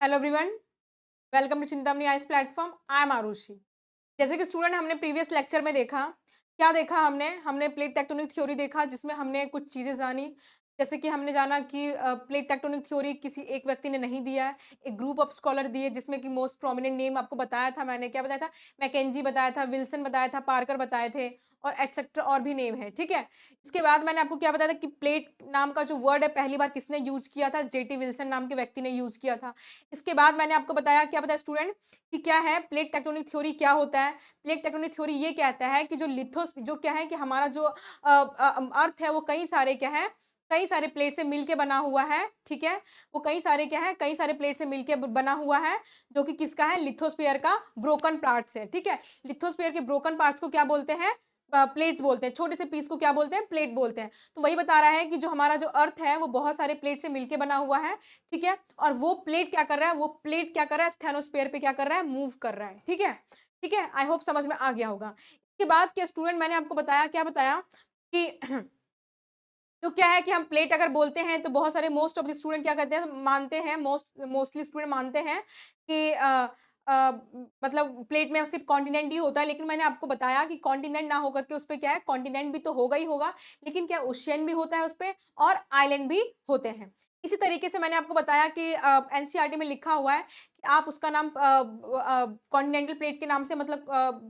Hello everyone, welcome to Chintamani ice platform. I am Arushi. जैसे कि student हमने प्रीवियस लेक्चर में देखा, क्या देखा हमने प्लेट टेक्टोनिक थ्योरी देखा जिसमें हमने कुछ चीज़ें जानी। जैसे कि हमने जाना कि प्लेट टेक्टोनिक थ्योरी किसी एक व्यक्ति ने नहीं दिया है, एक ग्रुप ऑफ स्कॉलर दिए जिसमें कि मोस्ट प्रोमिनेंट नेम आपको बताया था मैंने, क्या बताया था? मैकेंजी बताया था, विल्सन बताया था, पार्कर बताए थे और एटसेट्रा और भी नेम है, ठीक है? इसके बाद मैंने आपको क्या बताया था कि प्लेट नाम का जो वर्ड है पहली बार किसने यूज़ किया था? जेटी विल्सन नाम के व्यक्ति ने यूज़ किया था। इसके बाद मैंने आपको बताया, क्या बताया स्टूडेंट, कि क्या है प्लेट टेक्टोनिक थ्योरी क्या होता है? प्लेट टेक्टोनिक थ्योरी ये कहता है कि जो क्या है कि हमारा जो अर्थ है वो कई सारे क्या है, कई सारे प्लेट से मिलके बना हुआ है, ठीक है? वो कई सारे क्या है, कई सारे प्लेट से मिलके बना हुआ है, जो कि किसका है? लिथोस्फीयर का ब्रोकन पार्ट्स है, ठीक है? लिथोस्फीयर के ब्रोकन पार्ट्स को क्या बोलते हैं? प्लेट्स बोलते हैं। छोटे से पीस को क्या बोलते हैं? प्लेट बोलते हैं। तो वही बता रहा है कि जो हमारा जो अर्थ है वो बहुत सारे प्लेट से मिलके बना हुआ है, ठीक है? और वो प्लेट क्या कर रहा है? वो प्लेट क्या कर रहा है? स्टेनोस्फीयर पे क्या कर रहा है? मूव कर रहा है, ठीक है? ठीक है? आई होप समझ में आ गया होगा। इसके बाद क्या स्टूडेंट मैंने आपको बताया, क्या बताया कि तो क्या है कि हम प्लेट अगर बोलते हैं तो बहुत सारे मोस्ट ऑफ द स्टूडेंट क्या कहते हैं, मानते हैं, मोस्टली स्टूडेंट मानते हैं कि मतलब प्लेट में सिर्फ कॉन्टिनेंट ही होता है, लेकिन मैंने आपको बताया कि कॉन्टिनेंट ना होकर के उस पे क्या है, कॉन्टिनेंट भी तो होगा ही होगा, लेकिन क्या ओशियन भी होता है उस पे और आइलैंड भी होते हैं। इसी तरीके से मैंने आपको बताया कि एनसीईआरटी में लिखा हुआ है कि आप उसका नाम कॉन्टिनेंटल प्लेट के नाम से मतलब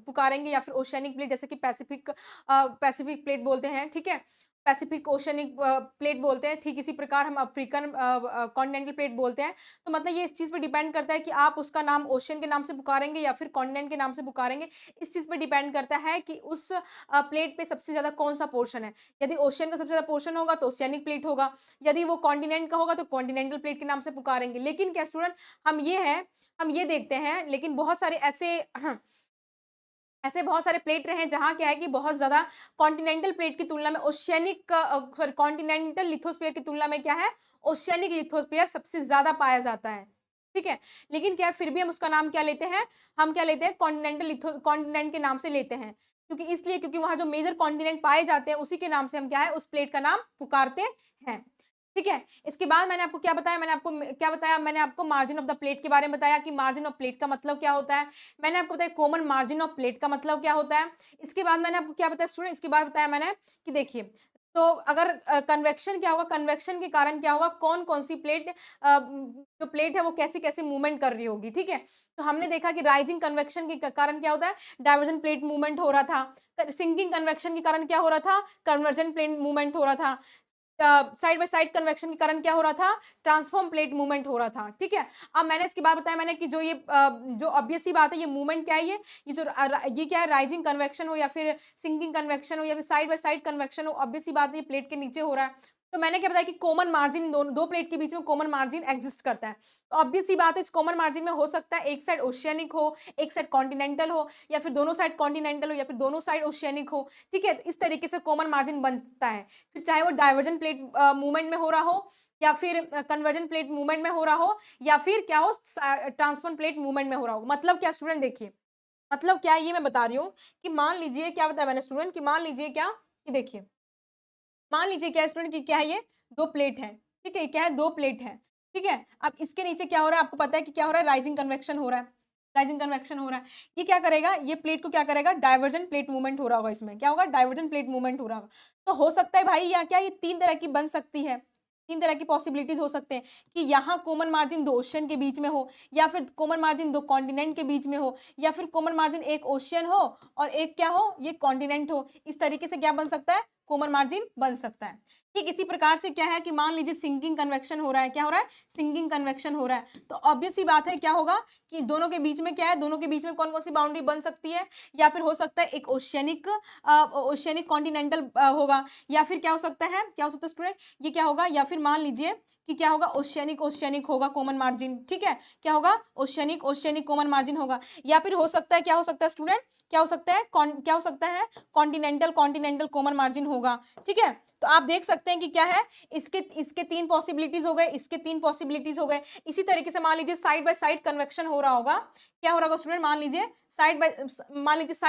पुकारेंगे या फिर ओशियनिक प्लेट, जैसे कि पैसिफिक प्लेट बोलते हैं, ठीक है? पैसिफिक ओशियनिक प्लेट बोलते हैं, ठीक इसी प्रकार हम अफ्रीकन कॉन्टिनेंटल प्लेट बोलते हैं। तो मतलब ये इस चीज़ पे डिपेंड करता है कि आप उसका नाम ओशियन के नाम से पुकारेंगे या फिर कॉन्टिनेंट के नाम से पुकारेंगे। इस चीज़ पे डिपेंड करता है कि उस प्लेट पे सबसे ज़्यादा कौन-सा पोर्शन है। यदि ओशियन का सबसे ज़्यादा पोर्शन होगा तो ओशियनिक प्लेट होगा, यदि वो कॉन्टिनेंट का होगा तो कॉन्टिनेंटल प्लेट के नाम से पुकारेंगे। लेकिन क्या स्टूडेंट, हम ये देखते हैं, लेकिन बहुत सारे ऐसे ऐसे बहुत सारे प्लेट रहे हैं जहाँ क्या है कि बहुत ज़्यादा कॉन्टिनेंटल प्लेट की तुलना में सॉरी, कॉन्टिनेंटल लिथोस्फीयर की तुलना में क्या है, ओशियानिक लिथोस्फीयर सबसे ज़्यादा पाया जाता है, ठीक है? लेकिन क्या है, फिर भी हम उसका नाम क्या लेते हैं, हम क्या लेते हैं, कॉन्टिनेंट के नाम से लेते हैं। क्योंकि वहाँ जो मेजर कॉन्टिनेंट पाए जाते हैं उसी के नाम से हम क्या है, उस प्लेट का नाम पुकारते हैं, ठीक है? इसके बाद मैंने आपको क्या बताया, मैंने आपको मार्जिन ऑफ द प्लेट के बारे में बताया कि मार्जिन ऑफ प्लेट का मतलब क्या होता है। मैंने आपको बताया कॉमन मार्जिन ऑफ प्लेट का मतलब क्या होता है। इसके बाद मैंने आपको क्या बताया स्टूडेंट, इसके बाद बताया मैंने कि देखिए, तो अगर कन्वेक्शन क्या होगा, कन्वेक्शन के कारण क्या होगा, कौन-कौन सी प्लेट जो प्लेट है वो कैसी-कैसी मूवमेंट कर रही होगी, ठीक है? तो हमने देखा कि राइजिंग कन्वेक्शन के कारण क्या होता है, डाइवर्जेंट प्लेट मूवमेंट हो रहा था। सिंकिंग कन्वेक्शन के कारण क्या हो रहा था, कन्वर्जेंट प्लेट मूवमेंट हो रहा था। साइड बाय साइड कन्वेक्शन के कारण क्या हो रहा था, ट्रांसफॉर्म प्लेट मूवमेंट हो रहा था, ठीक है? अब मैंने इसके बाद बताया मैंने कि जो ऑब्वियस सी बात है, ये मूवमेंट क्या है, ये क्या है, राइजिंग कन्वेक्शन हो या फिर सिंकिंग कन्वेक्शन हो या फिर साइड बाय साइड कन्वेक्शन हो, ऑब्वियस सी बात है ये प्लेट के नीचे हो रहा है। तो मैंने क्या बताया कि कॉमन मार्जिन, दो प्लेट के बीच में कॉमन मार्जिन एग्जिस्ट करता है। तो ऑब्वियस सी बात है, इस कॉमन मार्जिन में हो सकता है एक साइड ओशियानिक हो, एक साइड कॉन्टिनेंटल हो, या फिर दोनों साइड कॉन्टिनेंटल हो या फिर दोनों साइड ओशियानिक हो, ठीक है? तो इस तरीके से कॉमन मार्जिन बनता है। फिर चाहे वो डाइवर्जेंट प्लेट मूवमेंट में हो रहा हो या फिर कन्वर्जेंट प्लेट मूवमेंट में हो रहा हो या फिर क्या हो, ट्रांसफर प्लेट मूवमेंट में हो रहा हो। मतलब क्या स्टूडेंट, देखिए, मतलब क्या है ये मैं बता रही हूँ कि मान लीजिए, क्या बताया मैंने स्टूडेंट, कि मान लीजिए क्या, कि देखिए, मान लीजिए क्या स्टूडेंट, कि क्या है ये, दो प्लेट है, ठीक है? क्या है, दो प्लेट है, ठीक है? अब इसके नीचे क्या हो रहा है, आपको पता है कि क्या हो रहा है, राइजिंग कन्वेक्शन हो रहा है, राइजिंग कन्वेक्शन हो रहा है। ये क्या करेगा, ये प्लेट को क्या करेगा, डाइवर्जेंट प्लेट मूवमेंट हो रहा होगा, इसमें क्या होगा, डाइवर्जेंट प्लेट मूवमेंट हो रहा होगा। तो हो सकता है भाई, या क्या ये तीन तरह की बन सकती है, तीन तरह की पॉसिबिलिटीज हो सकते हैं कि यहाँ कॉमन मार्जिन दो ओशियन के बीच में हो, या फिर कॉमन मार्जिन दो कॉन्टिनेंट के बीच में हो, या फिर कॉमन मार्जिन एक ओशियन हो और एक क्या हो, ये कॉन्टिनेंट हो। इस तरीके से क्या बन सकता है, कॉमन मार्जिन बन सकता है। ठीक इसी प्रकार से क्या है कि मान लीजिए सिंकिंग कन्वेक्शन हो रहा है, क्या हो रहा है, सिंकिंग कन्वेक्शन हो रहा है, तो ऑब्वियस सी बात है क्या होगा कि दोनों के बीच में क्या है, दोनों के बीच में कौन कौन सी बाउंड्री बन सकती है, या फिर हो सकता है एक ओशियनिक ओशियनिक कॉन्टिनेंटल होगा, या फिर क्या हो सकता है, क्या हो सकता है स्टूडेंट, ये क्या होगा, या फिर मान लीजिए कि क्या होगा, ओशियनिक ओशियनिक होगा कॉमन मार्जिन, ठीक है? क्या होगा, ओशियनिक ओशियनिक कॉमन मार्जिन होगा, या फिर हो सकता है, क्या हो सकता है स्टूडेंट, क्या हो सकता है, क्या हो सकता है, कॉन्टिनेंटल कॉन्टिनेंटल कॉमन मार्जिन होगा, ठीक है? तो आप देख सकते हैं कि क्या है, इसके इसके 3 पॉसिबिलिटीज हो गए, इसके 3 पॉसिबिलिटीज हो गए। इसी तरीके से मान लीजिए साइड बाय साइड कन्वेक्शन हो रहा होगा। क्या हो रहा होगा स्टूडेंट, मान लीजिए साइड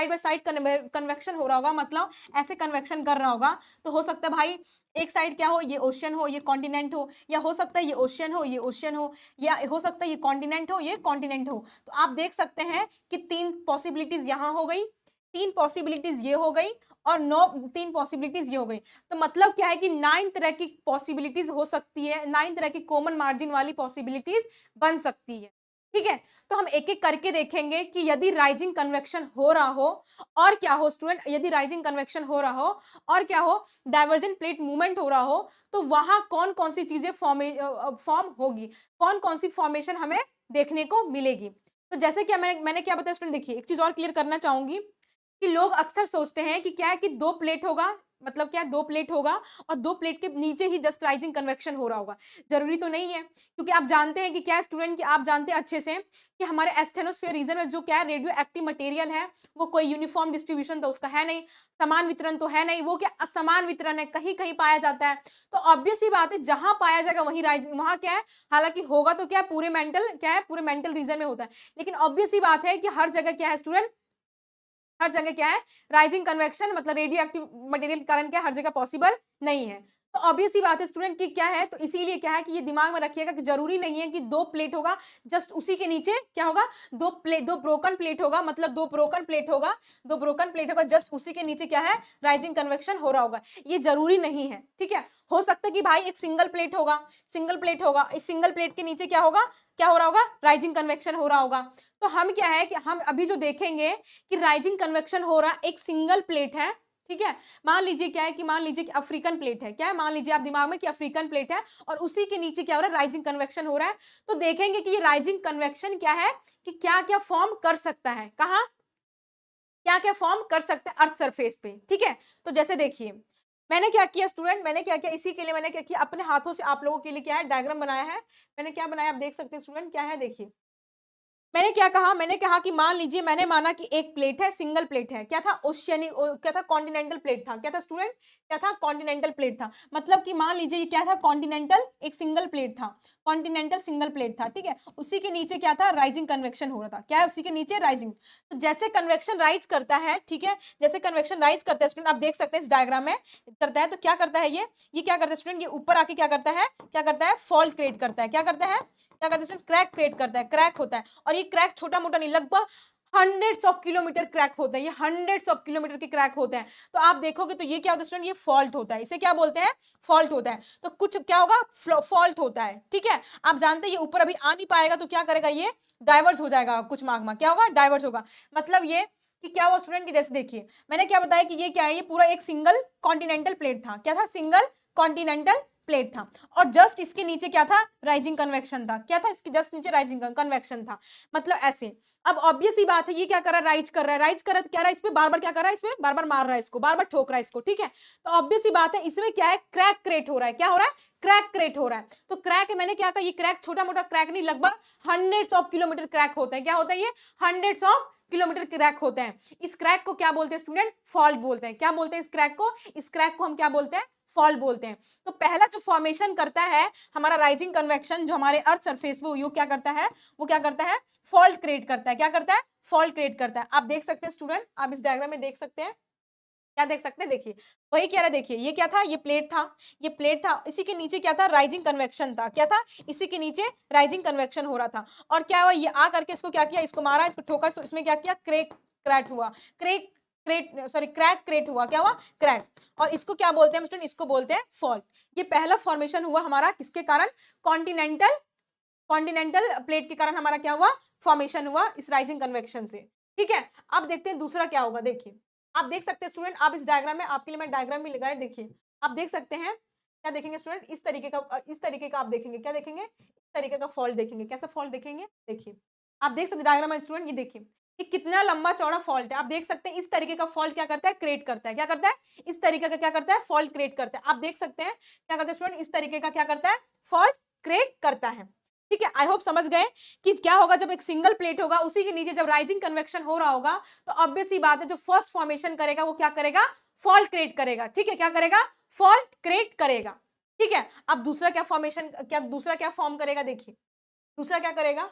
बाय साइड कन्वेक्शन हो रहा होगा, मतलब ऐसे कन्वेक्शन कर रहा होगा। तो हो सकता है भाई एक साइड क्या हो, ये ओशियन हो, ये कॉन्टिनेंट हो, या हो सकता है ये ओशियन हो, ये ओशियन हो, या हो सकता है ये कॉन्टिनेंट हो, ये कॉन्टिनेंट हो। तो आप देख सकते हैं कि 3 पॉसिबिलिटीज यहाँ हो गई, 3 पॉसिबिलिटीज ये हो गई, और 3 पॉसिबिलिटीज ये हो गई। तो मतलब क्या है कि 9 तरह की पॉसिबिलिटीज हो सकती है, 9 तरह की कॉमन मार्जिन वाली पॉसिबिलिटीज बन सकती है। ठीक है, तो हम एक एक करके देखेंगे कि यदि राइजिंग कन्वेक्शन हो रहा हो और क्या हो स्टूडेंट, यदि राइजिंग कन्वेक्शन हो रहा हो और क्या हो, डाइवर्जेंट प्लेट मूवमेंट हो रहा हो, तो वहां कौन कौन सी चीजें फॉर्म होगी, कौन कौन सी फॉर्मेशन हमें देखने को मिलेगी। तो जैसे कि मैंने क्या बताया स्टूडेंट, देखिए एक चीज और क्लियर करना चाहूंगी कि लोग अक्सर सोचते हैं कि क्या है कि 2 प्लेट होगा, मतलब क्या 2 प्लेट होगा और 2 प्लेट के नीचे ही जस्ट राइजिंग कन्वेक्शन हो रहा होगा। जरूरी तो नहीं है, क्योंकि आप जानते हैं कि क्या स्टूडेंट, कि आप जानते हैं अच्छे से कि हमारे एस्थेनोस्फीयर रीजन में जो क्या है रेडियो एक्टिव मटेरियल है, वो कोई यूनिफॉर्म डिस्ट्रीब्यूशन तो उसका है नहीं, समान वितरण तो है नहीं, वो क्या असमान वितरण है, कहीं कहीं पाया जाता है। तो ऑब्वियस सी बात है जहां पाया जाएगा वहीं राइजिंग, वहां क्या है, हालांकि होगा तो क्या पूरे मेंटल, क्या है पूरे मेंटल रीजन में होता है, लेकिन ऑब्वियस सी बात है कि हर जगह क्या है स्टूडेंट, हर जगह क्या है राइजिंग कन्वेक्शन, मतलब रेडियो एक्टिव मटेरियल के कारण क्या हर जगह पॉसिबल नहीं है। तो ऑब्वियस सी बात है स्टूडेंट की क्या है, तो इसीलिए क्या है कि ये दिमाग में रखिएगा कि जरूरी नहीं है कि 2 प्लेट होगा, जस्ट उसी के नीचे क्या होगा, 2 ब्रोकन प्लेट होगा, मतलब 2 ब्रोकन प्लेट होगा, 2 ब्रोकन प्लेट होगा, जस्ट उसी के नीचे क्या है राइजिंग कन्वेक्शन हो रहा होगा, ये जरूरी नहीं है। ठीक है, हो सकता है कि भाई एक सिंगल प्लेट होगा, सिंगल प्लेट होगा, इस सिंगल प्लेट के नीचे क्या होगा, क्या हो रहा होगा, राइजिंग कन्वेक्शन हो रहा होगा। तो हम क्या है कि हम अभी जो देखेंगे कि राइजिंग कन्वेक्शन हो रहा है, एक सिंगल प्लेट है। ठीक है, मान लीजिए क्या है कि मान लीजिए कि अफ्रीकन प्लेट है, क्या है, मान लीजिए आप दिमाग में कि अफ्रीकन प्लेट है और उसी के नीचे क्या हो रहा है राइजिंग कन्वेक्शन हो रहा है। तो देखेंगे कि ये राइजिंग कन्वेक्शन क्या है, कि क्या क्या फॉर्म कर सकता है, कहाँ क्या क्या फॉर्म कर सकता है अर्थ सरफेस पे। ठीक है, तो जैसे देखिए मैंने क्या किया स्टूडेंट, मैंने क्या किया, इसी के लिए मैंने क्या किया, अपने हाथों से आप लोगों के लिए क्या है डायग्राम बनाया है। मैंने क्या बनाया आप देख सकते हैं स्टूडेंट, क्या है देखिए, मैंने क्या कहा, मैंने कहा कि मान लीजिए मैंने माना कि एक प्लेट है, सिंगल प्लेट है, क्या था ओशियनिक, क्या था कॉन्टिनेंटल प्लेट था, क्या था स्टूडेंट, क्या था कॉन्टिनेंटल प्लेट था। मतलब कि मान लीजिए ये क्या था कॉन्टिनेंटल, एक सिंगल प्लेट था, कॉन्टिनेंटल सिंगल प्लेट था। ठीक है, उसी के नीचे क्या था राइजिंग कन्वेक्शन हो रहा था, क्या है उसी के नीचे राइजिंग। तो जैसे कन्वेक्शन राइज करता है, ठीक है, जैसे कन्वेक्शन राइज करता है स्टूडेंट, आप देख सकते हैं इस डायग्राम में करता है, तो क्या करता है ये क्या करता है स्टूडेंट, ये ऊपर आके क्या करता है, क्या करता है फॉल्ट क्रिएट करता है, क्या करता है, क्या करता है क्रैक क्रिएट करता है, क्रैक होता है। और ये क्रैक छोटा मोटा नहीं, लगभग हंड्रेड्स ऑफ किलोमीटर क्रैक होते हैं, ये हंड्रेड्स ऑफ किलोमीटर के क्रैक होते हैं। तो आप देखोगे तो ये क्या होता है स्टूडेंट, ये फॉल्ट होता है, इसे क्या बोलते हैं फॉल्ट होता है। तो कुछ क्या होगा फॉल्ट होता है। ठीक है, आप जानते हैं ये ऊपर अभी आ नहीं पाएगा, तो क्या करेगा ये डाइवर्ज हो जाएगा, कुछ मार्ग में क्या होगा डाइवर्ज होगा। मतलब ये कि क्या हुआ स्टूडेंट की, जैसे देखिए मैंने क्या बताया कि ये क्या है, ये पूरा एक सिंगल कॉन्टिनेंटल प्लेट था, क्या था सिंगल कॉन्टिनेंटल प्लेट था, और जस्ट इसके नीचे क्या था राइजिंग कन्वेक्शन था, क्या था इसके जस्ट नीचे राइजिंग कन्वेक्शन था, मतलब ऐसे। अब ऑब्वियस ही बात है ये क्या कर रहा है राइज कर रहा है, राइज कर रहा है तो क्या रहा है, इस पे बार बार क्या कर रहा है, इसमें बार बार मार रहा है, इसको बार बार ठोक रहा है इसको। ठीक है, तो ऑब्वियस ही बात है इसमें क्या है क्रैक क्रिएट हो रहा है, क्या हो रहा है क्रैक क्रिएट हो रहा है। तो क्रैक मैंने क्या कहा, ये क्रैक छोटा मोटा क्रैक नहीं, लगभग हंड्रेड्स ऑफ किलोमीटर क्रैक होते हैं, क्या होता है ये हंड्रेड्स ऑफ किलोमीटर क्रैक होते हैं। इस क्रैक को क्या बोलते हैं स्टूडेंट, फॉल्ट बोलते हैं। क्या बोलते हैं इस क्रैक को, इस क्रैक को हम क्या बोलते हैं फॉल्ट बोलते हैं। तो पहला जो फॉर्मेशन करता है हमारा राइजिंग कन्वेक्शन, जो हमारे अर्थ सरफेस पे वो क्या करता है, वो क्या करता है फॉल्ट क्रिएट करता है, क्या करता है फॉल्ट क्रिएट करता है। आप देख सकते हैं स्टूडेंट, आप इस डायग्राम में देख सकते हैं, क्या देख सकते हैं, देखिए वही कह रहा है, देखिए ये क्या था, ये प्लेट था, ये प्लेट था, इसी के नीचे क्या था राइजिंग कन्वेक्शन था, क्या था इसी के नीचे राइजिंग कन्वेक्शन हो रहा था। और क्या हुआ, ये आ करके इसको क्या किया, इसको मारा, इसको ठोका, इसमें क्या किया क्रैक हुआ, क्रैक क्रिएट हुआ, क्या हुआ क्रैक। और इसको क्या बोलते हैं स्टूडेंट, इसको बोलते हैं फॉल्ट। ये पहला फॉर्मेशन हुआ हमारा किसके कारण, कॉन्टिनेंटल प्लेट के कारण हमारा क्या हुआ फॉर्मेशन हुआ इस राइजिंग कन्वेक्शन से। ठीक है, अब देखते हैं दूसरा क्या होगा। देखिए आप देख सकते हैं स्टूडेंट, आप इस डायग्राम में, आपके लिए मैं डायग्राम भी लगाया, देखिए आप देख सकते हैं, क्या देखेंगे स्टूडेंट, इस तरीके का आप देखेंगे, क्या देखेंगे इस तरीके का फॉल्ट देखेंगे। कैसा फॉल्ट देखेंगे, देखिए आप देख सकते हैं डायग्राम में स्टूडेंट, ये देखिए कि कितना लंबा चौड़ा फॉल्ट है। आप देख सकते हैं इस तरीके का फॉल्ट क्या करता है क्रिएट करता है, क्या करता है इस तरीके का क्या करता है फॉल्ट क्रिएट करता है। आप देख सकते हैं क्या करता है स्टूडेंट, इस तरीके का क्या करता है फॉल्ट क्रिएट करता है। ठीक है, आई होप समझ गए कि क्या होगा जब एक सिंगल प्लेट होगा, उसी के नीचे जब राइजिंग कन्वेक्शन हो रहा होगा, तो ऑब्वियस सी बात है जो फर्स्ट फॉर्मेशन करेगा वो क्या करेगा फॉल्ट क्रिएट करेगा, ठीक है, क्या करेगा, फॉल्ट क्रिएट करेगा, ठीक है। अब दूसरा क्या फॉर्मेशन, क्या दूसरा क्या फॉर्म करेगा, देखिए दूसरा क्या करेगा,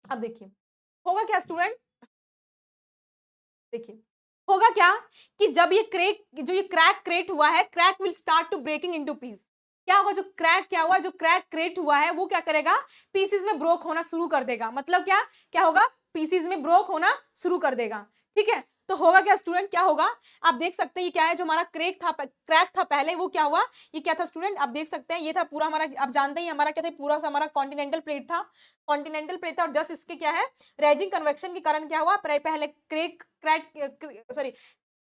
अब देखिए होगा क्या स्टूडेंट, देखिए होगा क्या कि जब ये क्रैक, जो ये क्रैक क्रिएट हुआ है, crack will start to breaking into piece. क्या होगा, जो क्रैक क्या हुआ, जो क्रैक क्रिएट हुआ है वो क्या करेगा, पीसेस में ब्रोक होना शुरू कर देगा। मतलब क्या, क्या होगा, पीसेस में ब्रोक होना शुरू कर देगा, ठीक है। तो होगा क्या स्टूडेंट, क्या होगा, आप देख सकते हैं ये क्या है, जो हमारा क्रैक था पहले, वो क्या हुआ, ये क्या था स्टूडेंट, आप देख सकते हैं ये था पूरा हमारा, आप जानते हैं हमारा क्या था, पूरा सा हमारा कॉन्टिनेंटल प्लेट था, कॉन्टिनेंटल प्लेट था, और जस्ट इसके क्या है, रेजिंग कन्वेक्शन के कारण क्या हुआ, पहले crack crack sorry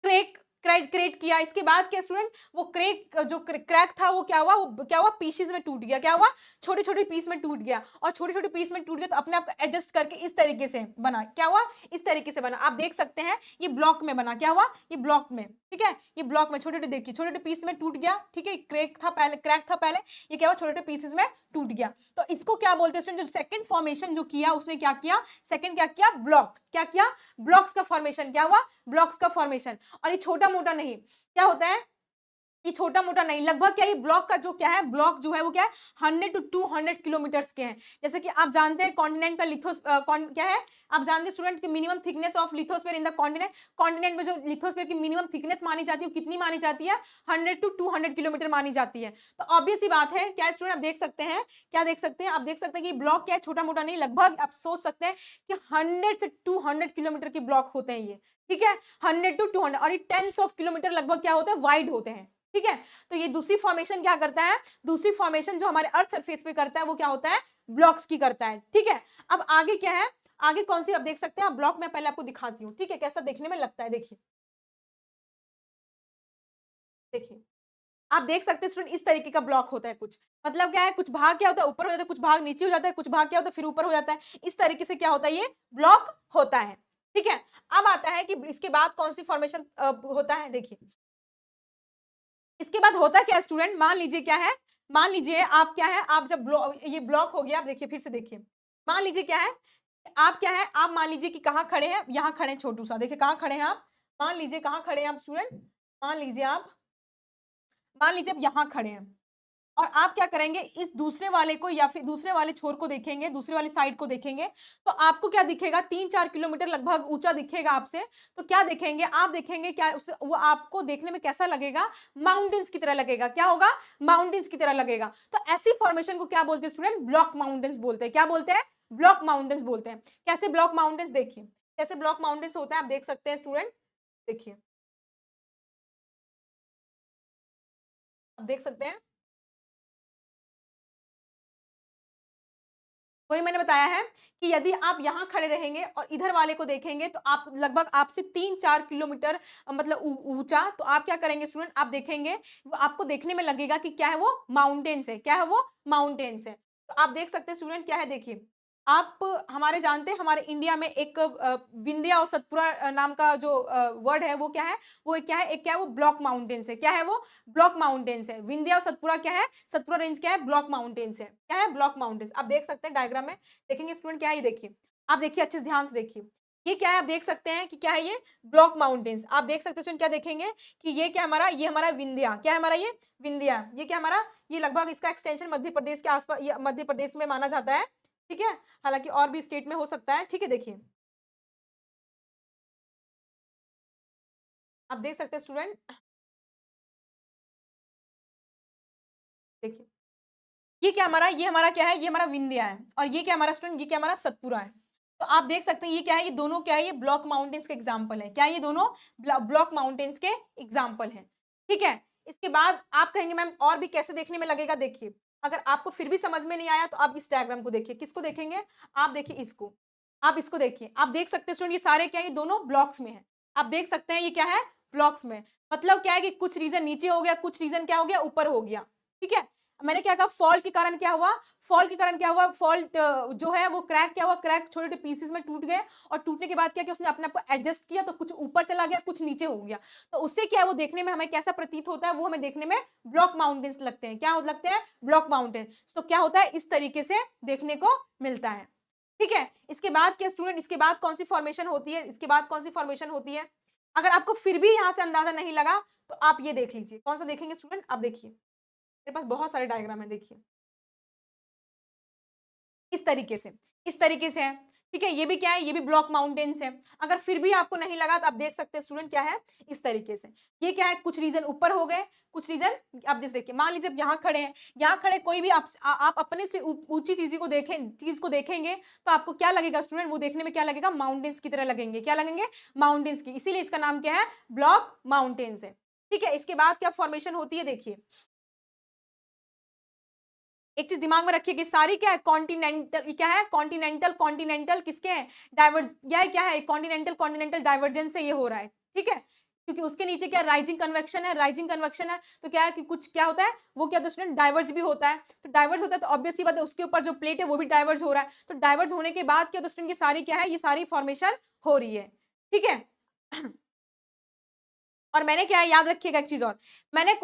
crack create किया। इसके बाद क्या स्टूडेंट, वो क्रेक जो क्रैक था वो क्या हुआ, वो क्या हुआ, पीसेस में टूट गया, क्या हुआ, छोटे छोटे पीस में टूट गया, और छोटे छोटे पीस में टूट गया तो अपने आप एडजस्ट करके इस तरीके से बना, क्या हुआ, इस तरीके से बना। आप देख सकते हैं ये ब्लॉक में बना, क्या हुआ, ये ब्लॉक में, ठीक है, ये ब्लॉक में छोटे छोटे, देखिए छोटे छोटे पीस में टूट गया, ठीक है, क्रैक था पहले, ये क्या हुआ, छोटे छोटे पीसेस में टूट गया। तो इसको क्या बोलते हैं स्टूडेंट, जो सेकंड फॉर्मेशन जो किया उसने क्या किया, सेकंड क्या किया, ब्लॉक, क्या किया, ब्लॉक्स का फॉर्मेशन, क्या हुआ, ब्लॉक्स का फॉर्मेशन। और ये छोटा मोटा नहीं, क्या होता है, ये छोटा मोटा नहीं, लगभग क्या, ये ब्लॉक का जो क्या है, ब्लॉक जो है वो क्या है, 100 to 200 किलोमीटर्स के हैं। जैसे कि आप जानते हैं कॉन्टिनेंट का क्या है, आप जानते हैं स्टूडेंट की minimum thickness of lithosphere in the continent, continent में जो लिथोस्फीयर की मिनिमम थिकनेस मानी जाती है वो कितनी मानी जाती है, 100 to 200 किलोमीटर मानी जाती है। तो ऑब्वियस ही बात है, क्या स्टूडेंट आप देख सकते हैं, क्या देख सकते हैं, आप देख सकते हैं कि ब्लॉक क्या है, छोटा मोटा नहीं, लगभग आप सोच सकते हैं कि 100 से 200 किलोमीटर के ब्लॉक होते हैं ये, ठीक है, 100 to 200, और ये टेंस ऑफ किलोमीटर लगभग क्या होते हैं, वाइड होते हैं, ठीक है। तो ये दूसरी फॉर्मेशन क्या करता है, दूसरी फॉर्मेशन जो हमारे अर्थ सरफेस पे करता है वो क्या होता है, ब्लॉक्स की करता है, ठीक है। अब आगे क्या है, आगे कौन सी आप देख सकते हैं, ब्लॉक में पहले आपको दिखाती हूँ, ठीक है, कैसा देखने में लगता है, देखिए देखिए आप देख सकते हैं स्टूडेंट, इस तरीके का ब्लॉक होता है कुछ, मतलब क्या है, कुछ भाग क्या होता है, ऊपर हो जाता है, कुछ भाग नीचे हो जाता है, कुछ भाग क्या होता है, फिर ऊपर हो जाता है, इस तरीके से क्या होता है, ये ब्लॉक होता है, ठीक है। अब आता है कि इसके बाद कौन सी फॉर्मेशन होता है, देखिए इसके बाद होता क्या स्टूडेंट, मान लीजिए क्या है, मान लीजिए आप क्या है, आप जब ये ब्लॉक हो गया, आप देखिए फिर से देखिए, मान लीजिए क्या है, आप क्या है, आप मान लीजिए कि कहाँ खड़े हैं, यहाँ खड़े हैं, छोटू सा देखिए कहाँ खड़े हैं आप, मान लीजिए कहाँ खड़े हैं आप स्टूडेंट, मान लीजिए आप, मान लीजिए आप यहाँ खड़े हैं, और आप क्या करेंगे, इस दूसरे वाले को या फिर दूसरे वाले छोर को देखेंगे, दूसरे वाली साइड को देखेंगे, तो आपको क्या दिखेगा, 3-4 किलोमीटर लगभग ऊंचा दिखेगा आपसे। तो क्या देखेंगे, आप देखेंगे क्या, वो आपको देखने में कैसा लगेगा, माउंटेन्स की तरह लगेगा, क्या होगा, माउंटेन्स की तरह लगेगा। तो ऐसी फॉर्मेशन को क्या बोलते हैं स्टूडेंट, ब्लॉक माउंटेन्स बोलते हैं, क्या बोलते हैं, ब्लॉक माउंटेन्स बोलते हैं। कैसे ब्लॉक माउंटेन्स, देखिए कैसे ब्लॉक माउंटेन्स होते हैं, आप देख सकते हैं स्टूडेंट, देखिए आप देख सकते हैं, वही मैंने बताया है कि यदि आप यहाँ खड़े रहेंगे और इधर वाले को देखेंगे तो आप लगभग आपसे 3-4 किलोमीटर मतलब ऊंचा, तो आप क्या करेंगे स्टूडेंट, आप देखेंगे वो आपको देखने में लगेगा कि क्या है, वो माउंटेन्स है, क्या है, वो माउंटेन्स है। तो आप देख सकते हैं स्टूडेंट, क्या है, देखिए आप हमारे जानते हैं हमारे इंडिया में एक विंध्या और सतपुरा नाम का जो वर्ड है वो क्या है, वो एक क्या है, एक क्या है, वो ब्लॉक माउंटेन्स है, क्या है, वो ब्लॉक माउंटेन्स है। विंध्या और सतपुरा क्या है, सतपुरा रेंज क्या है, ब्लॉक माउंटेन्स है, क्या है, ब्लॉक माउंटेन्स। आप देख सकते हैं डायग्राम में, देखेंगे स्टूडेंट, क्या है ये, देखिए आप देखिए अच्छे से ध्यान से देखिए, ये क्या है, आप देख सकते हैं कि क्या है, ये ब्लॉक माउंटेन्स। आप देख सकते हैं स्टूडेंट, क्या देखेंगे कि ये क्या हमारा, ये हमारा विंध्या, क्या है हमारा, ये विंध्या, ये क्या हमारा, ये लगभग इसका एक्सटेंशन मध्य प्रदेश के आसपास, मध्य प्रदेश में माना जाता है, ठीक है, हालांकि और भी स्टेट में हो सकता है, ठीक है। देखिए आप देख सकते हैं स्टूडेंट, देखिए ये क्या हमारा, ये हमारा क्या है, ये हमारा विंध्या है, और ये क्या हमारा स्टूडेंट, ये क्या हमारा सतपुरा है। तो आप देख सकते हैं ये क्या है, ये दोनों क्या है, ये ब्लॉक माउंटेन्स के एग्जाम्पल है, क्या ये दोनों ब्लॉक माउंटेन्स के एग्जाम्पल हैं, ठीक है। इसके बाद आप कहेंगे मैम और भी कैसे देखने में लगेगा, देखिए अगर आपको फिर भी समझ में नहीं आया तो आप इस डायग्राम को देखिए, किसको देखेंगे, आप देखिए इसको, आप इसको देखिए, आप देख सकते हैं स्टूडेंट ये सारे क्या है, ये दोनों ब्लॉक्स में है, आप देख सकते हैं ये क्या है, ब्लॉक्स में, मतलब क्या है कि कुछ रीजन नीचे हो गया, कुछ रीजन क्या हो गया, ऊपर हो गया, ठीक है। मैंने क्या कहा, फॉल्ट के कारण क्या हुआ, फॉल्ट के कारण क्या हुआ, फॉल्ट जो है वो क्रैक क्या हुआ, क्रैक छोटे छोटे पीसेस में टूट गए, और टूटने के बाद क्या किया, उसने अपने आप को एडजस्ट किया, तो कुछ ऊपर चला गया, कुछ नीचे हो गया, तो उससे क्या है, वो देखने में हमें कैसा प्रतीत होता है, वो हमें देखने में ब्लॉक माउंटेन्स लगते हैं, क्या लगते हैं, ब्लॉक माउंटेन्स। तो क्या होता है, इस तरीके से देखने को मिलता है, ठीक है। इसके बाद क्या स्टूडेंट, इसके बाद कौन सी फॉर्मेशन होती है, इसके बाद कौन सी फॉर्मेशन होती है, अगर आपको फिर भी यहाँ से अंदाजा नहीं लगा तो आप ये देख लीजिए, कौन सा देखेंगे स्टूडेंट, आप देखिए मेरे पास बहुत सारे डायग्राम है, देखिए इस तरीके से, इस तरीके से है, ठीक है। ये भी क्या है, ये भी ब्लॉक माउंटेन्स है। अगर फिर भी आपको नहीं लगा तो आप देख सकते हैं स्टूडेंट क्या है, इस तरीके से। ये क्या है, कुछ रीजन ऊपर हो गए, कुछ रीजन आप जैसे देखिए, मान लीजिए आप यहाँ खड़े हैं, यहाँ खड़े कोई भी आप अपने से ऊंची चीज को देखेंगे तो आपको क्या लगेगा स्टूडेंट, वो देखने में क्या लगेगा, माउंटेन्स की तरह लगेंगे, क्या लगेंगे, माउंटेन्स की, इसीलिए इसका नाम क्या है, ब्लॉक माउंटेन्स है, ठीक है। इसके बाद क्या फॉर्मेशन होती है, देखिए एक चीज दिमाग में रखिए कि सारी क्या है, कॉन्टिनेंटल, क्या है, कॉन्टिनेंटल, कॉन्टिनेंटल किसके हैं, डाइवर्ज, यह क्या है, कॉन्टिनेंटल कॉन्टिनेंटल डाइवर्जेंस से ये हो रहा है, ठीक है। क्योंकि उसके नीचे क्या राइजिंग कन्वेक्शन है, राइजिंग कन्वेक्शन है, तो क्या है कि कुछ क्या होता है, वो क्या होता है स्टूडेंट, डाइवर्ज भी होता है। तो डाइवर्ज होता है तो ऑब्वियस सी बात है, उसके ऊपर जो प्लेट है वो भी डाइवर्ज हो रहा है, तो डाइवर्ज होने के बाद क्या होता है स्टूडेंट, ये सारी क्या है, ये सारी फॉर्मेशन हो रही है, ठीक है। और मैंने क्या है, याद रखिएगा एक चीज और, मैंने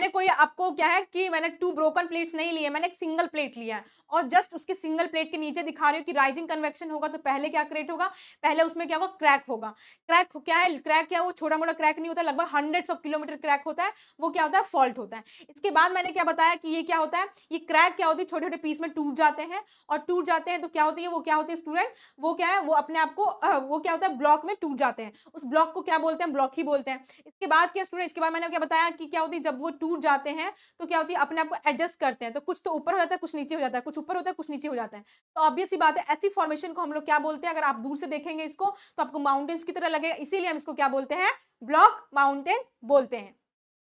कोई आपको क्या है कि मैंने 2 ब्रोकन प्लेट्स नहीं लिए, मैंने एक सिंगल प्लेट लिया है और जस्ट उसके सिंगल प्लेट के नीचे दिखा रही हूँ कि राइजिंग कन्वेक्शन होगा तो पहले क्या क्रिएट होगा, पहले उसमें क्या होगा, क्रैक होगा। क्रैक क्या है, क्रैक क्या है, वो छोटा मोटा क्रैक नहीं होता, लगभग हंड्रेड्स ऑफ किलोमीटर क्रैक होता है, वो क्या होता है, फॉल्ट होता है। इसके बाद मैंने क्या बताया कि ये क्या होता है, ये क्रैक क्या होती है, छोटे छोटे पीस में टूट जाते हैं, और टूट जाते हैं तो क्या होती है, वो क्या होती है स्टूडेंट, वो क्या है, वो अपने आप को वो क्या होता है, ब्लॉक में टूट जाते हैं, उस ब्लॉक को क्या बोलते हैं, ब्लॉक ही बोलते हैं। इसके बाद क्या स्टूडेंट, इसके बाद मैंने क्या बताया कि क्या होती है, जब वो टूट जाते हैं तो क्या होती है, अपने आप को एडजस्ट करते हैं, तो कुछ तो ऊपर हो जाता है, कुछ नीचे हो जाता है, कुछ ऊपर होता है, कुछ नीचे हो जाता है। तो ऑब्वियस सी बात है, ऐसी फॉर्मेशन को हम लोग क्या बोलते हैं, अगर आप दूर से देखेंगे इसको तो आपको माउंटेन्स की तरह लगेगा, इसीलिए हम इसको क्या बोलते हैं, ब्लॉक माउंटेन्स बोलते हैं,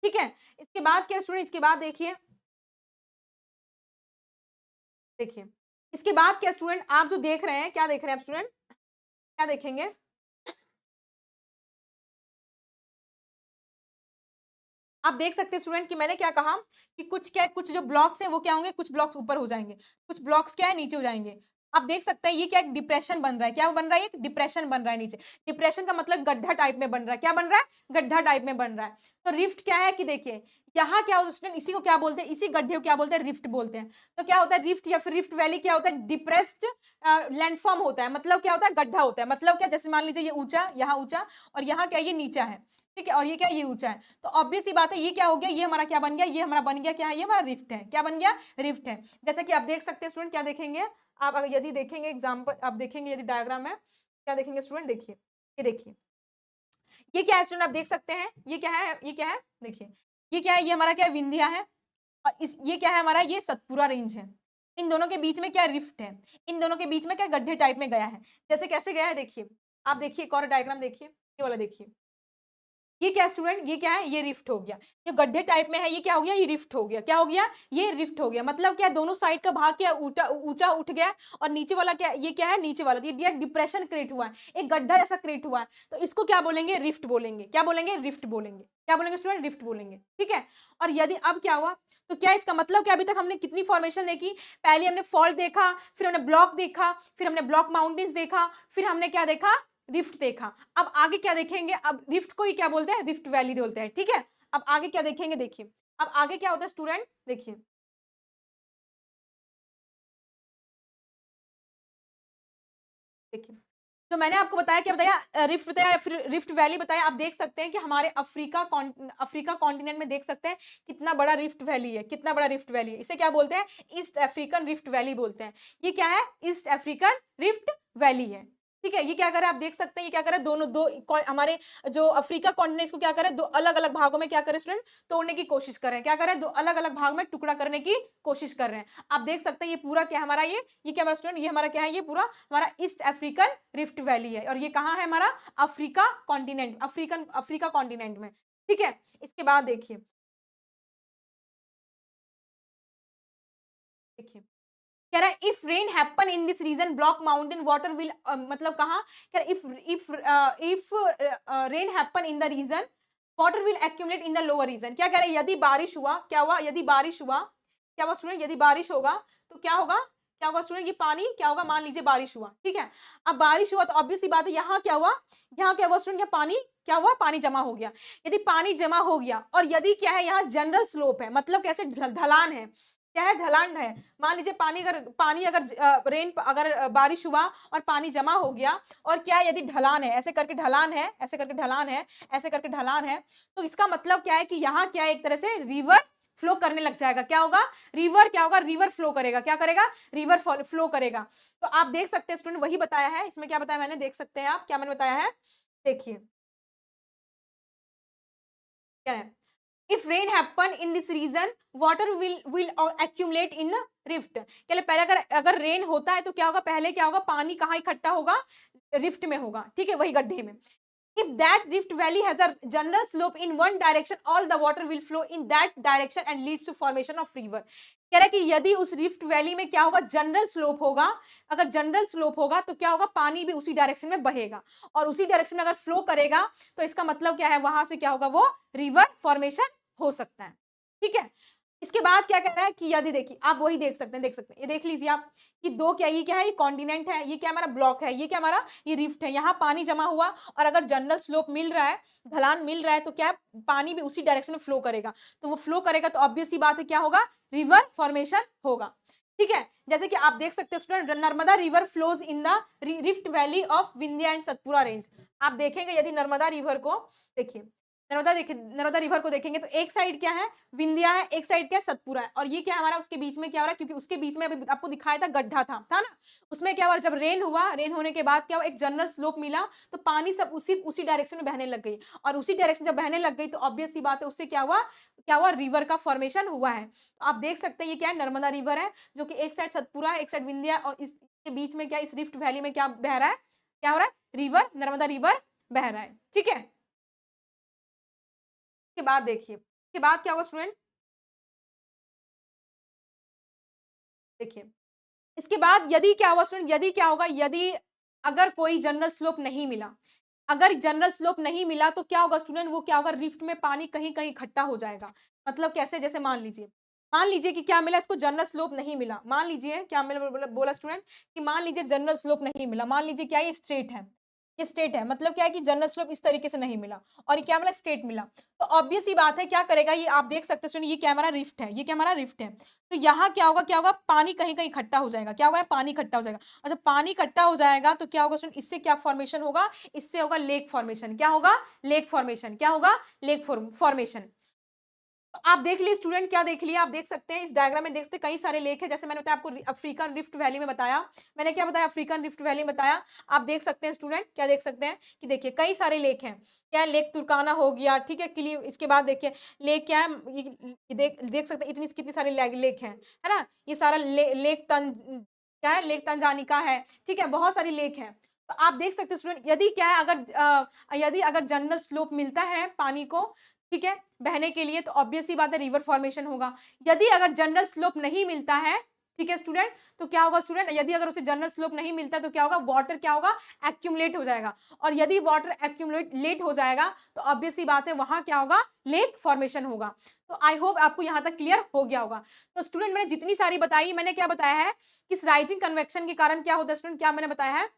ठीक है। इसके बाद क्या स्टूडेंट, इसके बाद देखिए, देखिए इसके बाद क्या स्टूडेंट, आप जो देख रहे हैं, क्या देख रहे हैं आप स्टूडेंट, क्या देखेंगे, आप देख सकते हैं स्टूडेंट कि मैंने क्या कहा कि कुछ क्या, कुछ जो ब्लॉक्स हैं वो क्या होंगे, कुछ ब्लॉक्स ऊपर हो जाएंगे, कुछ ब्लॉक्स क्या है, नीचे हो जाएंगे। आप देख सकते हैं ये क्या, एक डिप्रेशन बन रहा है, क्या बन रहा है, एक डिप्रेशन बन रहा है नीचे। डिप्रेशन का मतलब गड्ढा टाइप में बन रहा है, क्या बन रहा है, गड्ढा टाइप में बन रहा है। तो रिफ्ट क्या है कि देखिए, यहाँ क्या होता है स्टूडेंट, इसी को क्या बोलते हैं, इसी गड्ढे को क्या बोलते हैं, रिफ्ट बोलते हैं। तो क्या होता है रिफ्ट या फिर रिफ्ट वैली, क्या होता है, डिप्रेस्ड लैंडफॉर्म होता है, मतलब क्या होता है, गड्ढा होता है, मतलब क्या, जैसे मान लीजिए ये ऊंचा, यहाँ ऊंचा, और यहाँ क्या, ये नीचा है, ठीक है, और ये क्या, ये ऊंचा है। तो ऑब्वियस ही बात है, ये क्या हो गया, ये हमारा क्या बन गया, ये हमारा बन गया क्या है, ये हमारा रिफ्ट है, क्या बन गया, रिफ्ट है। जैसे कि आप देख सकते हैं स्टूडेंट, क्या देखेंगे आप, अगर यदि देखेंगे एग्जाम्पल, आप देखेंगे यदि डायग्राम है, क्या देखेंगे स्टूडेंट, देखिए ये देखिए, ये क्या है स्टूडेंट, आप देख सकते हैं, ये क्या है, ये क्या है, देखिए ये क्या है, ये हमारा क्या, विंध्या है, और इस ये क्या है हमारा, ये सतपुरा रेंज है। इन दोनों के बीच में क्या, रिफ्ट है, इन दोनों के बीच में क्या, गड्ढे टाइप में गया है। जैसे कैसे गया है, देखिए आप देखिए, एक और डायग्राम देखिए, ये वाला देखिए, ये क्या स्टूडेंट, ये क्या है, ये रिफ्ट हो गया, ये गड्ढे टाइप में है, ये क्या हो गया, ये रिफ्ट हो गया, क्या हो गया, ये रिफ्ट हो गया। मतलब क्या, दोनों साइड का भाग क्या ऊंचा ऊंचा उठ गया, और नीचे वाला क्या, ये क्या है, नीचे वाला ये डिप्रेशन क्रिएट हुआ है, एक गड्ढा जैसा क्रिएट हुआ है, तो इसको क्या बोलेंगे, रिफ्ट बोलेंगे, क्या बोलेंगे, रिफ्ट बोलेंगे, क्या बोलेंगे स्टूडेंट, रिफ्ट बोलेंगे, ठीक है। और यदि अब क्या हुआ, तो क्या इसका मतलब क्या, अभी तक हमने कितनी फॉर्मेशन देखी, पहले हमने फॉल्ट देखा, फिर हमने ब्लॉक देखा, फिर हमने ब्लॉक माउंटेन्स देखा, फिर हमने क्या देखा, रिफ्ट देखा। अब आगे क्या देखेंगे, अब रिफ्ट को ही क्या बोलते हैं, रिफ्ट वैली बोलते हैं, ठीक है। अब आगे क्या देखेंगे, देखिए अब आगे क्या होता है स्टूडेंट, देखिए देखिए, तो मैंने आपको बताया, क्या बताया, रिफ्ट बताया या फिर रिफ्ट वैली बताया। आप देख सकते हैं कि हमारे अफ्रीका कॉन्टिनेंट में देख सकते हैं कितना बड़ा रिफ्ट वैली है, कितना बड़ा रिफ्ट वैली है। इसे क्या बोलते हैं, ईस्ट अफ्रीकन रिफ्ट वैली बोलते हैं। ये क्या है, ईस्ट अफ्रीकन रिफ्ट वैली है, ठीक है। ये क्या करे, आप देख सकते हैं, ये क्या करे, दोनों दो हमारे जो अफ्रीका कॉन्टिनेंट, इसको क्या करे, दो अलग अलग भागों में क्या करे स्टूडेंट, तोड़ने की कोशिश कर रहे हैं, क्या करें, दो अलग अलग भाग में टुकड़ा करने की कोशिश कर रहे हैं। आप देख सकते हैं ये पूरा क्या हमारा, ये क्या हमारा स्टूडेंट, ये हमारा क्या है, ये पूरा हमारा ईस्ट अफ्रीकन रिफ्ट वैली है, और ये कहाँ है हमारा, अफ्रीका कॉन्टिनेंट, अफ्रीका कॉन्टिनेंट में, ठीक है। इसके बाद देखिए, देखिए कह रहा है if rain happen in this region block mountain water will, मतलब कहा, कह रहा if rain happen in the region water will accumulate in the lower region. क्या कह रहा है, यदि बारिश हुआ, क्या हुआ, यदि बारिश हुआ, क्या हुआ स्टूडेंट, यदि बारिश होगा तो क्या होगा, क्या होगा स्टूडेंट, ये पानी क्या होगा, मान लीजिए बारिश हुआ, ठीक है। अब बारिश हुआ तो ऑब्वियस सी बात है, यहाँ क्या हुआ, यहाँ क्या हुआ स्टूडेंट, यहाँ पानी क्या हुआ, पानी जमा हो गया। यदि पानी जमा हो गया और यदि क्या है, यहाँ जनरल स्लोप है, मतलब कैसे ढलान है, क्या है, ढलान है। मान लीजिए पानी अगर रेन अगर बारिश हुआ और पानी जमा हो गया और क्या है, यदि ढलान है, ऐसे करके ढलान है, ऐसे करके ढलान है, ऐसे करके ढलान है, तो इसका मतलब क्या है कि यहाँ क्या है, एक तरह से रिवर फ्लो करने लग जाएगा। क्या होगा, रिवर क्या होगा, रिवर फ्लो करेगा। क्या करेगा, रिवर फ्लो करेगा। तो आप देख सकते हैं स्टूडेंट, वही बताया है इसमें। क्या बताया मैंने, देख सकते हैं आप, क्या मैंने बताया है, देखिए क्या है, if rain happen in this region water will accumulate in rift. क्या पहले अगर अगर रेन होता है तो क्या होगा, पहले क्या होगा, पानी कहाँ इकट्ठा होगा, रिफ्ट में होगा, ठीक है, वही गड्ढे में। If that rift valley has a general slope in one direction, all the water will flow in that direction and leads to formation of river. कह रहा है कि यदि उस रिफ्ट वैली में क्या होगा, जनरल स्लोप होगा, अगर जनरल स्लोप होगा तो क्या होगा, पानी भी उसी डायरेक्शन में बहेगा और उसी डायरेक्शन में अगर फ्लो करेगा तो इसका मतलब क्या है, वहां से क्या होगा, वो रिवर फॉर्मेशन हो सकता है। ठीक है, इसके बाद क्या कह रहा है कि यदि, देखिए आप वही देख सकते हैं, देख सकते हैं, ये देख लीजिए आप कि दो क्या, ये क्या है, ये कॉन्टिनेंट है, ये क्या हमारा ब्लॉक है, ये क्या हमारा, ये रिफ्ट है, यहाँ पानी जमा हुआ और अगर जनरल स्लोप मिल रहा है, ढलान मिल रहा है, तो क्या है, पानी भी उसी डायरेक्शन में फ्लो करेगा। तो वो फ्लो करेगा तो ऑब्वियस सी बात है, क्या होगा, रिवर फॉर्मेशन होगा। ठीक है, जैसे कि आप देख सकते हैं student, Narmada river flows in the rift valley of Vindhya and Satpura range. आप देखेंगे यदि नर्मदा रिवर को, देखिए नर्मदा रिवर को देखेंगे तो एक साइड क्या है, विंध्या है, एक साइड क्या है, सतपुरा है, और ये क्या हमारा उसके बीच में क्या हो रहा है, क्योंकि उसके बीच में अभी आपको दिखाया था गड्ढा था ना, उसमें क्या हुआ, जब रेन हुआ, रेन होने के बाद क्या हुआ, एक जनरल स्लोप मिला तो पानी सब उसी डायरेक्शन में बहने लग गई, और उसी डायरेक्शन जब बहने लग गई तो ऑब्वियस सी बात है, उससे क्या हुआ, रिवर का फॉर्मेशन हुआ है। तो आप देख सकते हैं ये क्या है, नर्मदा रिवर है, जो कि एक साइड सतपुरा है, एक साइड विंध्या, और इसके बीच में क्या, इस रिफ्ट वैली में क्या बह रहा है, क्या हो रहा है, रिवर, नर्मदा रिवर बह रहा है। ठीक है, के बाद देखिए, के बाद क्या होगा स्टूडेंट, देखिए इसके बाद यदि क्या होगा स्टूडेंट, यदि क्या होगा, यदि अगर कोई जनरल स्लोप नहीं मिला, अगर जनरल स्लोप नहीं मिला तो क्या होगा स्टूडेंट, वो क्या होगा, रिफ्ट में पानी कहीं कहीं इकट्ठा हो जाएगा। मतलब कैसे, जैसे मान लीजिए कि क्या मिला, इसको जनरल स्लोप नहीं मिला, मान लीजिए क्या मिला, बोला स्टूडेंट कि मान लीजिए जनरल स्लोप नहीं मिला, मान लीजिए क्या, ये स्ट्रेट है, ये स्ट्रेट है, मतलब क्या है कि जनरल स्लोप इस तरीके से नहीं मिला और ये क्या मिला, स्ट्रेट मिला, तो ऑब्वियस ही बात है, क्या करेगा, ये आप देख सकते हैं, ये क्या हमारा रिफ्ट है, ये क्या हमारा रिफ्ट है, तो यहाँ क्या होगा, पानी कहीं कहीं इकट्ठा हो जाएगा, क्या होगा, पानी इकट्ठा हो जाएगा, और जब पानी इकट्ठा हो जाएगा तो क्या होगा स्टूडेंट, इससे क्या फॉर्मेशन होगा, इससे होगा लेक फॉर्मेशन। क्या होगा, लेक फॉर्मेशन, क्या होगा, लेक फॉर्मेशन। तो आप देख लिए स्टूडेंट, क्या देख लिया, आप देख सकते हैं इस डायग्राम में, देख सकते कई सारे लेक है, जैसे मैंने बताया आपको अफ्रीकन रिफ्ट वैली में बताया, मैंने क्या बताया, अफ्रीकन रिफ्ट वैली में बताया। आप देख सकते हैं स्टूडेंट, क्या देख सकते हैं कि देखिए कई सारे लेक हैं, क्या है, लेक तुर्काना हो गया, ठीक है, क्लियर, इसके बाद देखिए लेक क्या है, देख सकते हैं इतनी कितनी सारे लेक हैं, है ना, ये सारा लेक तन क्या है, लेक तंजानिका है, ठीक है, बहुत सारी लेक है। तो आप देख सकते हैं स्टूडेंट, यदि क्या है, यदि अगर जनरल स्लोप मिलता है पानी को, ठीक है, बहने के लिए, तो ऑब्वियस सी बात है, रिवर फॉर्मेशन होगा। यदि अगर जनरल स्लोप नहीं मिलता है, ठीक है स्टूडेंट, तो क्या होगा स्टूडेंट, यदि अगर उसे जनरल स्लोप नहीं मिलता तो क्या होगा, वाटर क्या होगा, एक्यूमुलेट हो जाएगा, और यदि वाटर एक्यूमुलेट हो जाएगा तो ऑब्वियस सी बात है, वहां क्या होगा, लेक फॉर्मेशन होगा। तो आई होप आपको यहां तक क्लियर हो गया होगा। तो स्टूडेंट मैंने जितनी सारी बताई, मैंने क्या बताया है कि राइजिंग कन्वेक्शन के कारण क्या होता है स्टूडेंट, क्या मैंने बताया है,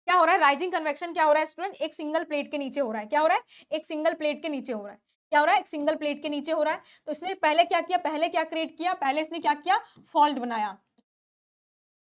क्या हो रहा है, राइजिंग कन्वेक्शन क्या हो रहा है स्टूडेंट, एक सिंगल प्लेट के नीचे हो रहा है, क्या हो रहा है, एक सिंगल प्लेट के नीचे हो रहा है, क्या हो रहा है, एक सिंगल प्लेट के नीचे हो रहा है। तो इसने पहले क्या किया, पहले क्या क्रिएट किया, पहले इसने क्या किया, फॉल्ट बनाया,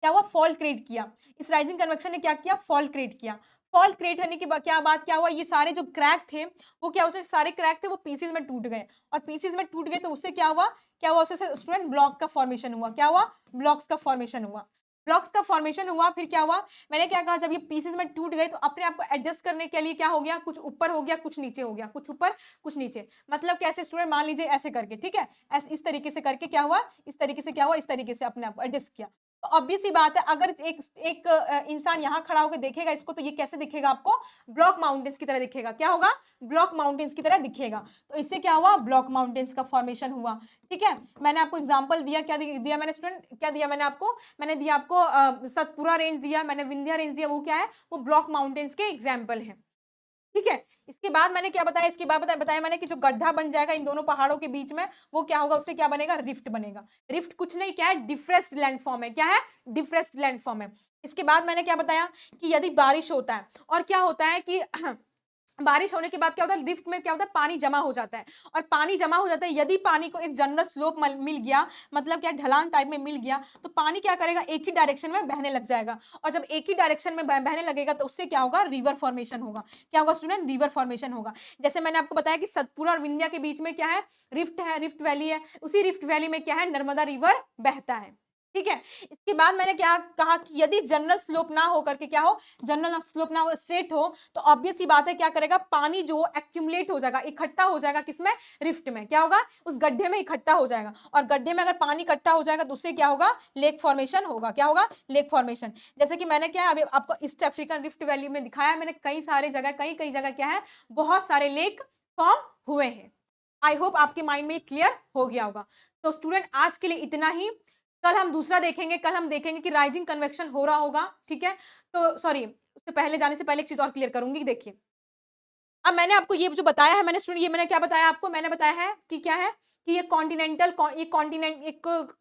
क्या हुआ, फॉल्ट क्रिएट किया, इस राइजिंग कन्वेक्शन ने क्या किया, फॉल्ट क्रिएट किया। फॉल्ट क्रिएट होने के बाद क्या बात, क्या हुआ, ये सारे जो क्रैक थे, वो क्या, उसमें सारे क्रैक थे वो पीसेज में टूट गए, और पीसेज में टूट गए तो उससे क्या हुआ, उससे स्टूडेंट ब्लॉक का फॉर्मेशन हुआ, क्या हुआ, ब्लॉक्स का फॉर्मेशन हुआ, ब्लॉक्स का फॉर्मेशन हुआ। फिर क्या हुआ, मैंने क्या कहा, जब ये पीसेस में टूट गए तो अपने आप को एडजस्ट करने के लिए क्या हो गया, कुछ ऊपर हो गया, कुछ नीचे हो गया, कुछ ऊपर कुछ नीचे, मतलब कैसे स्टूडेंट, मान लीजिए ऐसे करके, ठीक है, इस तरीके से करके क्या हुआ, इस तरीके से क्या हुआ, इस तरीके से अपने आप को एडजस्ट किया। तो ऑब्वियस ही बात है, अगर एक एक इंसान यहाँ खड़ा होकर देखेगा इसको, तो ये कैसे दिखेगा आपको, ब्लॉक माउंटेन्स की तरह दिखेगा, क्या होगा, ब्लॉक माउंटेन्स की तरह दिखेगा। तो इससे क्या हुआ, ब्लॉक माउंटेन्स का फॉर्मेशन हुआ। ठीक है, मैंने आपको एग्जांपल दिया, क्या दिया मैंने स्टूडेंट, क्या दिया मैंने आपको, मैंने दिया आपको सतपुरा रेंज दिया, मैंने विंध्या रेंज दिया, वो क्या है, वो ब्लॉक माउंटेन्स के एग्जाम्पल है। ठीक है, इसके बाद मैंने क्या बताया, इसके बाद बताया मैंने कि जो गड्ढा बन जाएगा इन दोनों पहाड़ों के बीच में, वो क्या होगा, उससे क्या बनेगा, रिफ्ट बनेगा। रिफ्ट कुछ नहीं, क्या है, डिफ्रेस्ड लैंडफॉर्म है, क्या है, डिफ्रेस्ड लैंडफॉर्म है। इसके बाद मैंने क्या बताया कि यदि बारिश होता है, और क्या होता है कि बारिश होने के बाद क्या होता है, रिफ्ट में क्या होता है, पानी जमा हो जाता है। और पानी जमा हो जाता है, यदि पानी को एक जनरल स्लोप मिल गया, मतलब क्या ढलान टाइप में मिल गया, तो पानी क्या करेगा, एक ही डायरेक्शन में बहने लग जाएगा। और जब एक ही डायरेक्शन में बहने लगेगा तो उससे क्या होगा, रिवर फॉर्मेशन होगा। क्या होगा स्टूडेंट, रिवर फॉर्मेशन होगा। जैसे मैंने आपको बताया कि सतपुरा और विंध्या के बीच में क्या है, रिफ्ट है, रिफ्ट वैली है। उसी रिफ्ट वैली में क्या है, नर्मदा रिवर बहता है। ठीक है। इसके बाद मैंने क्या कहा कि यदि जनरल स्लोप ना हो करके क्या हो, जनरल स्लोप ना हो, स्ट्रेट हो, तो ऑब्वियस सी बात है क्या करेगा, पानी जो एक्यूमुलेट हो जाएगा, इकट्ठा हो जाएगा, किसमें, रिफ्ट में। क्या होगा, उस गड्ढे में इकट्ठा हो जाएगा। और गड्ढे में अगर पानी इकट्ठा हो जाएगा तो उससे क्या होगा, लेक फॉर्मेशन होगा। क्या होगा, लेक फॉर्मेशन। जैसे कि मैंने क्या अभी आपको ईस्ट अफ्रीकन रिफ्ट वैली में दिखाया, मैंने कई सारे जगह, कई कई जगह क्या है, बहुत सारे लेक फॉर्म हुए हैं। आई होप आपके माइंड में क्लियर हो गया होगा। तो स्टूडेंट आज के लिए इतना ही। कल हम दूसरा देखेंगे, कल हम देखेंगे कि राइजिंग कन्वेक्शन हो रहा होगा। ठीक है। तो सॉरी, उससे पहले जाने से पहले एक चीज और क्लियर करूंगी। देखिए, अब मैंने आपको ये जो बताया है, मैंने स्टूडेंट, ये मैंने क्या बताया आपको, मैंने बताया है कि क्या है, कि ये कॉन्टिनेंटल, एक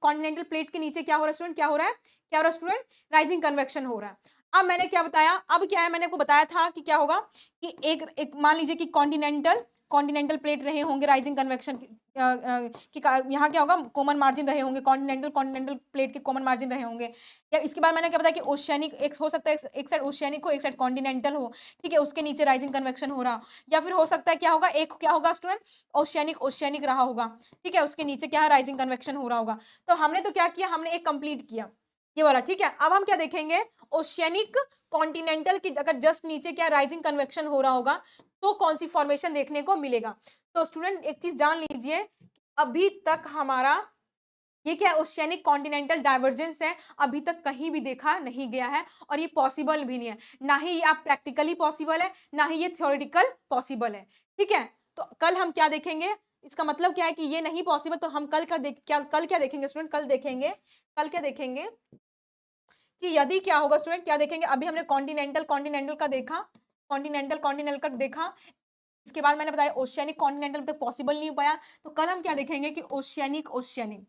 कॉन्टिनेंटल प्लेट के नीचे क्या हो रहा है स्टूडेंट, क्या हो रहा है, क्या हो रहा है स्टूडेंट, राइजिंग कन्वेक्शन हो रहा है। अब मैंने क्या बताया, अब क्या है, मैंने आपको बताया था कि क्या होगा, कि एक मान लीजिए कि कॉन्टिनेंटल कॉन्टिनेंटल प्लेट रहे होंगे राइजिंग कन्वेक्शन यहाँ क्या होगा, कॉमन मार्जिन रहे होंगे, कॉन्टिनेंटल कॉन्टिनेंटल प्लेट के कॉमन मार्जिन रहे होंगे। या इसके बाद मैंने क्या बताया कि ओशियनिक, एक हो सकता है एक साइड ओशियनिक हो, एक साइड कॉन्टिनेंटल हो। ठीक है, उसके नीचे राइजिंग कन्वेक्शन हो रहा, या फिर हो सकता है क्या होगा, एक क्या होगा स्टूडेंट, ओशियनिक ओशियनिक रहा होगा। ठीक है, उसके नीचे क्या है, राइजिंग कन्वेक्शन हो रहा होगा। तो हमने तो क्या किया, हमने एक कंप्लीट किया ये वाला। ठीक है, अब हम क्या देखेंगे, ओशियनिक कॉन्टिनेंटल की अगर जस्ट नीचे क्या राइजिंग कन्वेक्शन हो रहा होगा तो कौन सी फॉर्मेशन देखने को मिलेगा। तो स्टूडेंट एक चीज जान लीजिए, अभी तक हमारा ये क्या है, ओशियनिक कॉन्टिनेंटल डाइवर्जेंस है, अभी तक कहीं भी देखा नहीं गया है, और ये पॉसिबल भी नहीं है। ना ही ये आप प्रैक्टिकली पॉसिबल है, ना ही ये थ्योरेटिकल पॉसिबल है। ठीक है, तो कल हम क्या देखेंगे, इसका मतलब क्या है कि ये नहीं पॉसिबल, तो हम कल कल क्या देखेंगे स्टूडेंट, कल क्या देखेंगे कि यदि क्या होगा स्टूडेंट, क्या देखेंगे, अभी हमने कॉन्टिनेंटल कॉन्टिनेंटल का देखा, कॉन्टिनेंटल कॉन्टिनेंटल का देखा। इसके बाद मैंने बताया ओशियनिक कॉन्टिनेंटल तक पॉसिबल नहीं हो पाया, तो कल हम क्या देखेंगे कि ओशियनिक ओशियनिक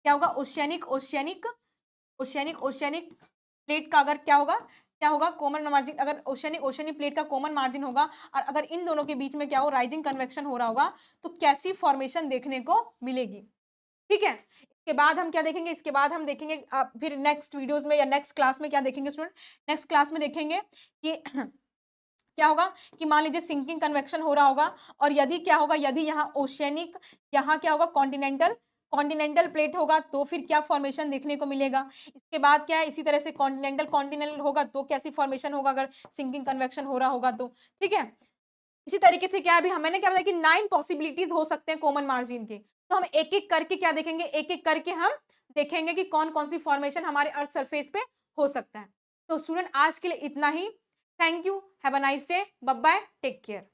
क्या होगा, oceanic oceanic oceanic oceanic plate का अगर क्या होगा, क्या होगा, कॉमन मार्जिन, अगर ओशियनिक ओशियनिक प्लेट का कॉमन मार्जिन होगा, और अगर इन दोनों के बीच में क्या हो, राइजिंग कन्वेक्शन हो रहा होगा, तो कैसी फॉर्मेशन देखने को मिलेगी। ठीक है, इसके बाद हम क्या देखेंगे, इसके बाद हम देखेंगे फिर नेक्स्ट वीडियोस में या नेक्स्ट क्लास में क्या देखेंगे स्टूडेंट, नेक्स्ट क्लास में देखेंगे कि क्या होगा, कि मान लीजिए सिंकिंग कन्वेक्शन हो रहा होगा, और यदि क्या होगा, यदि यहाँ ओशियनिक, यहाँ क्या होगा, कॉन्टिनेंटल कॉन्टिनेंटल प्लेट होगा, तो फिर क्या फॉर्मेशन देखने को मिलेगा। इसके बाद क्या है, इसी तरह से कॉन्टिनेंटल कॉन्टिनेंटल होगा तो कैसी फॉर्मेशन होगा, अगर सिंकिंग कन्वेक्शन हो रहा होगा तो। ठीक है, इसी तरीके से क्या है, अभी मैंने क्या बताया कि 9 पॉसिबिलिटीज हो सकते हैं कॉमन मार्जिन के। तो हम एक एक करके क्या देखेंगे, एक एक करके हम देखेंगे कि कौन कौन सी फॉर्मेशन हमारे अर्थ सरफेस पे हो सकता है। तो स्टूडेंट आज के लिए इतना ही। Thank you, have a nice day, bye bye, take care.